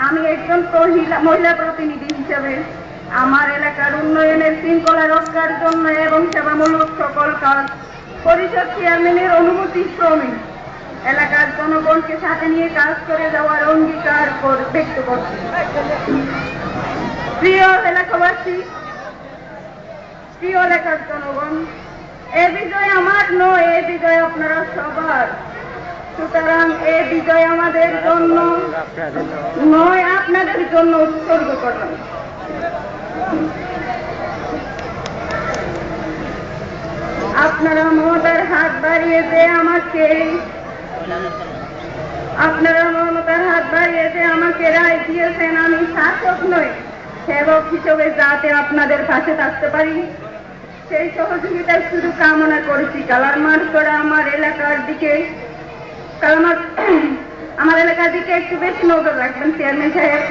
আমি একজন মহিলা প্রতিনিধি হিসেবে আমার এলাকার উন্নয়নের শৃঙ্খলা রক্ষার জন্য এবং সেবামূলক সকল কাজ পরিষদ চেয়ারম্যানের অনুমতি ক্রমে এলাকার জনগণকে সাথে নিয়ে কাজ করে যাওয়ার অঙ্গীকার ব্যক্ত করছি। প্রিয় এলাকাবাসী, প্রিয় এলাকার জনগণ, এ বিজয় আমার নয়, এ বিজয় আপনারা সবার। সুতরাং এ বিজয় আমাদের জন্য নয়, আপনাদের জন্য উৎসর্গ করলাম। আপনারা মমতার হাত বাড়িয়ে আমাকে রায় দিয়েছেন। আমি শাসক নই, সেবক হিসেবে যাতে আপনাদের পাশে থাকতে পারি সেই সহযোগিতার শুধু কামনা করেছি। কালার মার্চ করে আমার এলাকার দিকে একটু বেশি নজর রাখবেন চেয়ারম্যান সাহেব।